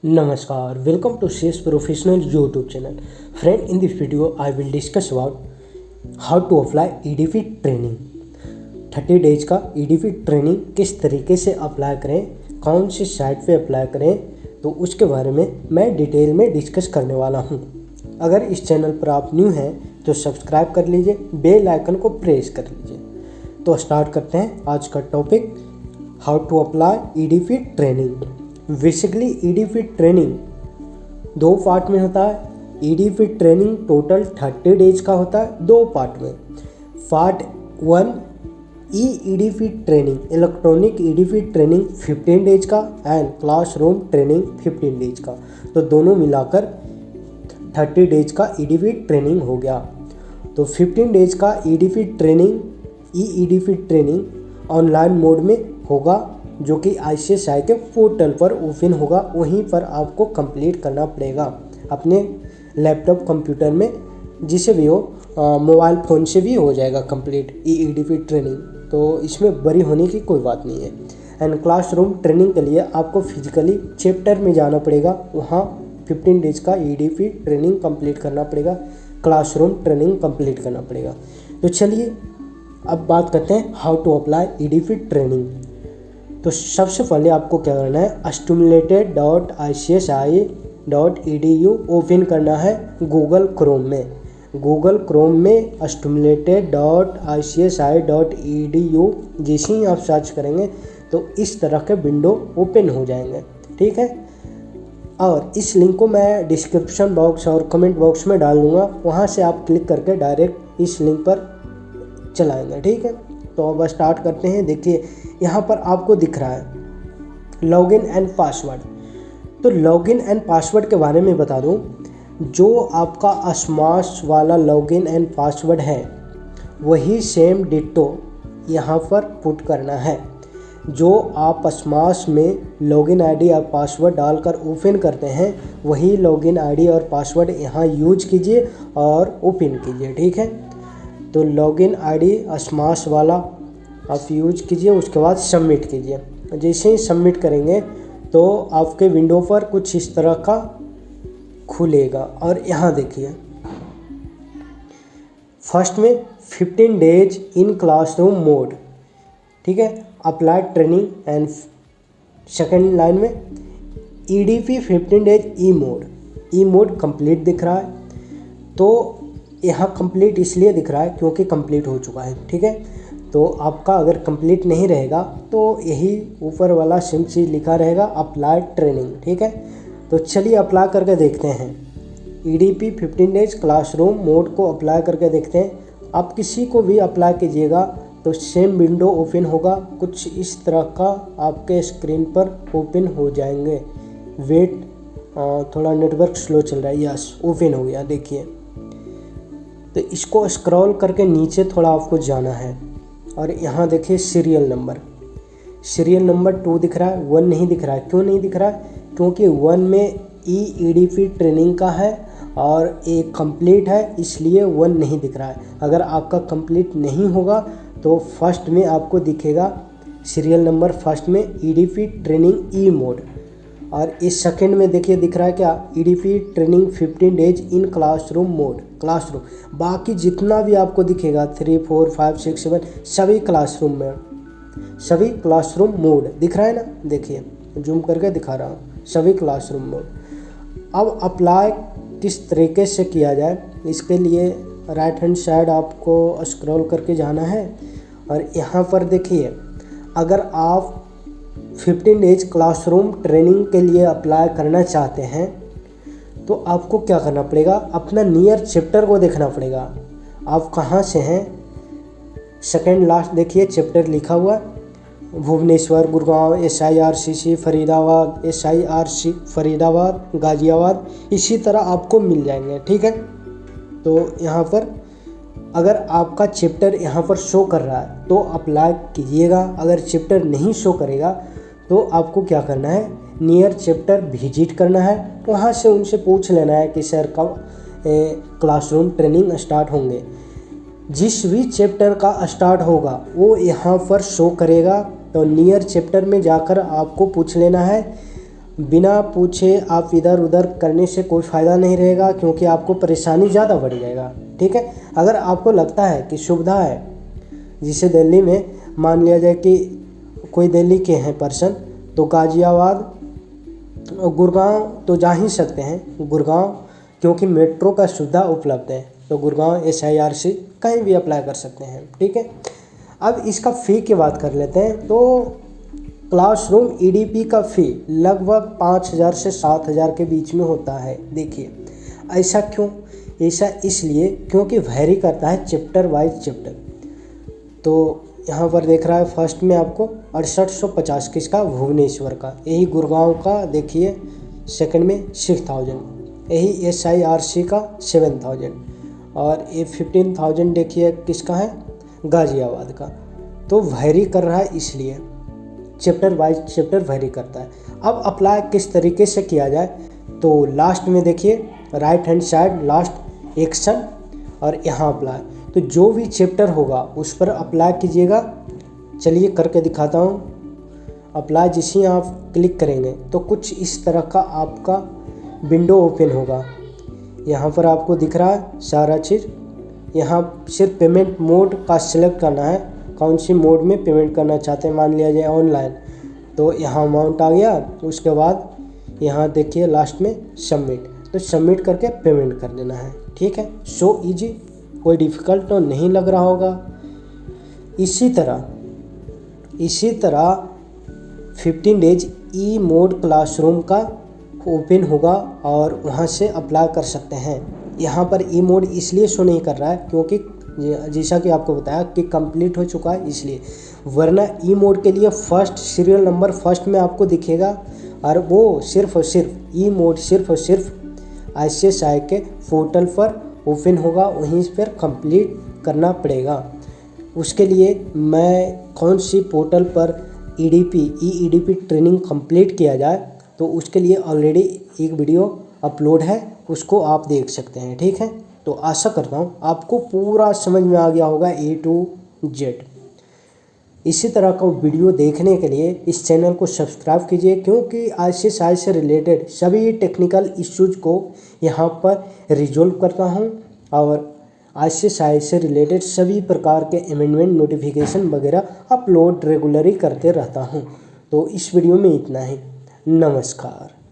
Namaskar, welcome to SES Professional YouTube channel. Friend, in this video I will discuss about how to apply EDP training. 30 days का EDP training किस तरीके से apply करें, कौन सी site पे apply करें, तो उसके बारे में मैं डिटेल में डिस्कस करने वाला हूं। अगर इस चैनल पर आप न्यू हैं तो सब्सक्राइब कर लीजिए, बेल आइकन को प्रेस कर लीजिए। तो स्टार्ट करते हैं आज का topic, how to apply EDP training. Basically EDP training 2 part में होता है। EDP ट्रेनिंग टोटल 30 डेज का होता है 2 पार्ट में। Part 1 EDP training, electronic EDP training 15 days का एंड क्लासरूम ट्रेनिंग 15 डेज का, तो दोनों मिलाकर 30 डेज का EDP ट्रेनिंग हो गया। तो 15 डेज का EDP training EDP training online mode में होगा, जो कि ICSI के पोर्टल पर ओपन होगा। वहीं पर आपको कंप्लीट करना पड़ेगा अपने लैपटॉप कंप्यूटर में, जिसे भी हो, मोबाइल फ़ोन से भी हो जाएगा कंप्लीट EDP ट्रेनिंग। तो इसमें बड़ी होने की कोई बात नहीं है। एंड क्लासरूम ट्रेनिंग के लिए आपको फिजिकली चैप्टर में जाना पड़ेगा, वहाँ 15 डेज का EDP ट्रेनिंग कंप्लीट करना पड़ेगा, क्लासरूम ट्रेनिंग कंप्लीट करना पड़ेगा। तो चलिए अब बात करते हैं how to apply EDP training. तो सबसे पहले आपको क्या करना है, stimulated.icsi.edu ओपन करना है गूगल क्रोम में। गूगल क्रोम में stimulated.icsi.edu जैसे ही आप सर्च करेंगे तो इस तरह के विंडो ओपन हो जाएंगे, ठीक है। और इस लिंक को मैं डिस्क्रिप्शन बॉक्स और कमेंट बॉक्स में डाल दूँगा, वहाँ से आप क्लिक करके डायरेक्ट इस लिंक पर चलाएंगे, ठीक है। तो अब स्टार्ट करते हैं। देखिए यहाँ पर आपको दिख रहा है लॉगिन एंड पासवर्ड। तो लॉगिन एंड पासवर्ड के बारे में बता दूँ, जो आपका स्मार्ट वाला लॉगिन एंड पासवर्ड है वही सेम डिट्टो यहाँ पर पुट करना है। जो आप स्मार्ट में लॉगिन आईडी और पासवर्ड डालकर ओपन करते हैं, वही लॉगिन आईडी और पासवर्ड यहाँ यूज कीजिए और ओपन कीजिए, ठीक है। तो लॉगिन आईडी स्मार्ट वाला आप यूज कीजिए, उसके बाद सबमिट कीजिए। जैसे ही सबमिट करेंगे तो आपके विंडो पर कुछ इस तरह का खुलेगा। और यहाँ देखिए फर्स्ट में 15 डेज इन क्लासरूम मोड, ठीक है, apply training. And second line में EDP 15 डेज ई मोड कंप्लीट दिख रहा है। तो यहाँ कंप्लीट इसलिए दिख रहा है क्योंकि कंप्लीट हो चुका है, ठीक है। तो आपका अगर कंप्लीट नहीं रहेगा तो यही ऊपर वाला सेम चीज़ लिखा रहेगा, अप्लाई ट्रेनिंग, ठीक है। तो चलिए अप्लाई करके देखते हैं। EDP 15 डेज क्लासरूम मोड को अप्लाई करके देखते हैं। आप किसी को भी अप्लाई कीजिएगा तो सेम विंडो ओपन होगा, कुछ इस तरह का आपके स्क्रीन पर ओपन हो जाएंगे। वेट, थोड़ा नेटवर्क स्लो चल रहा है। यस, ओपन हो गया, देखिए। तो इसको स्क्रॉल करके नीचे थोड़ा आपको जाना है और यहाँ देखिए सीरियल नंबर 2 दिख रहा है, 1 नहीं दिख रहा है। क्यों नहीं दिख रहा है? क्योंकि 1 में EDP ट्रेनिंग का है और एक कंप्लीट है, इसलिए 1 नहीं दिख रहा है। अगर आपका कंप्लीट नहीं होगा तो फर्स्ट में आपको दिखेगा सीरियल नंबर, फर्स्ट में EDP ट्रेनिंग ई मोड, और इस सेकंड में देखिए दिख रहा है क्या, EDP training 15 days in classroom mode, classroom. बाकी जितना भी आपको दिखेगा 3, 4, 5, 6, 7 सभी क्लासरूम में, सभी क्लासरूम मोड दिख रहा है ना। देखिए जूम करके दिखा रहा हूँ, सभी क्लासरूम मोड। अब अप्लाई किस तरीके से किया जाए, इसके लिए राइट हैंड साइड आपको स्क्रॉल करके जाना है और यहाँ पर देखिए, अगर आप 15 डेज क्लासरूम ट्रेनिंग के लिए अप्लाई करना चाहते हैं तो आपको क्या करना पड़ेगा, अपना नियर चैप्टर को देखना पड़ेगा। आप कहाँ से हैं, सेकंड लास्ट देखिए चैप्टर लिखा हुआ, भुवनेश्वर, गुड़गांव, SIRCC फरीदाबाद, SIRC फरीदाबाद, गाज़ियाबाद, इसी तरह आपको मिल जाएंगे, ठीक है। तो यहाँ पर अगर आपका चैप्टर यहाँ पर शो कर रहा है तो अप्लाई कीजिएगा। अगर चैप्टर नहीं शो करेगा तो आपको क्या करना है, नियर चैप्टर विजिट करना है, वहाँ से उनसे पूछ लेना है कि सर कब क्लासरूम ट्रेनिंग स्टार्ट होंगे। जिस भी चैप्टर का स्टार्ट होगा वो यहाँ पर शो करेगा। तो नियर चैप्टर में जाकर आपको पूछ लेना है बिना पूछे आप इधर उधर करने से कोई फ़ायदा नहीं रहेगा, क्योंकि आपको परेशानी ज़्यादा बढ़ जाएगा। ठीक है, अगर आपको लगता है कि सुविधा है, जिसे दिल्ली में मान लिया जाए कि कोई दिल्ली के हैं पर्सन, तो गाज़ियाबाद और गुड़गांव तो जा ही सकते हैं। गुड़गांव क्योंकि मेट्रो का सुविधा उपलब्ध है, तो गुड़गांव SIRC कहीं भी अप्लाई कर सकते हैं। ठीक है, अब इसका फ़ी की बात कर लेते हैं। तो क्लासरूम EDP का फ़ी लगभग 5,000 से 7,000 के बीच में होता है। देखिए ऐसा क्यों? ऐसा इसलिए क्योंकि वैरी करता है चैप्टर वाइज चैप्टर। तो यहाँ पर देख रहा है फर्स्ट में आपको 6850 किसका, भुवनेश्वर का। यही गुड़गांव का देखिए सेकंड में 6,000, यही SIRC का 7,000, और ये 15,000 देखिए किसका है, गाज़ियाबाद का। तो वैरी कर रहा है, इसलिए चैप्टर वाइज चैप्टर वैरी करता है। अब अप्लाई किस तरीके से किया जाए, तो लास्ट में देखिए right hand side last action और यहाँ अप्लाई। तो जो भी चैप्टर होगा उस पर अप्लाई कीजिएगा। चलिए करके दिखाता हूँ। अप्लाई जैसे ही आप क्लिक करेंगे तो कुछ इस तरह का आपका विंडो ओपन होगा। यहाँ पर आपको दिख रहा है सारा चीज़। यहाँ सिर्फ पेमेंट मोड का सिलेक्ट करना है, कौन सी मोड में पेमेंट करना चाहते हैं। मान लिया जाए ऑनलाइन, तो यहाँ अमाउंट आ गया। उसके बाद यहाँ देखिए लास्ट में सबमिट, तो सबमिट करके पेमेंट कर देना है। ठीक है, सो इजी, कोई डिफ़िकल्ट तो नहीं लग रहा होगा। इसी तरह 15 डेज ई मोड क्लासरूम का ओपन होगा और वहाँ से अप्लाई कर सकते हैं। यहाँ पर ई मोड इसलिए शो नहीं कर रहा है क्योंकि जैसा कि आपको बताया कि कंप्लीट हो चुका है, इसलिए। वरना ई मोड के लिए फर्स्ट सीरियल नंबर फर्स्ट में आपको दिखेगा, और वो सिर्फ और सिर्फ ई मोड सिर्फ और सिर्फ ICSI के पोर्टल पर ओपन होगा, वहीं पर कंप्लीट करना पड़ेगा। उसके लिए मैं कौन सी पोर्टल पर EDP ट्रेनिंग कंप्लीट किया जाए, तो उसके लिए ऑलरेडी एक वीडियो अपलोड है, उसको आप देख सकते हैं। ठीक है, तो आशा करता हूँ आपको पूरा समझ में आ गया होगा A to Z। इसी तरह का वीडियो देखने के लिए इस चैनल को सब्सक्राइब कीजिए, क्योंकि ICSI से रिलेटेड सभी टेक्निकल इश्यूज को यहाँ पर रिजॉल्व करता हूँ, और ICSI से रिलेटेड सभी प्रकार के अमेंडमेंट नोटिफिकेशन वगैरह अपलोड रेगुलरली करते रहता हूँ। तो इस वीडियो में इतना ही। नमस्कार।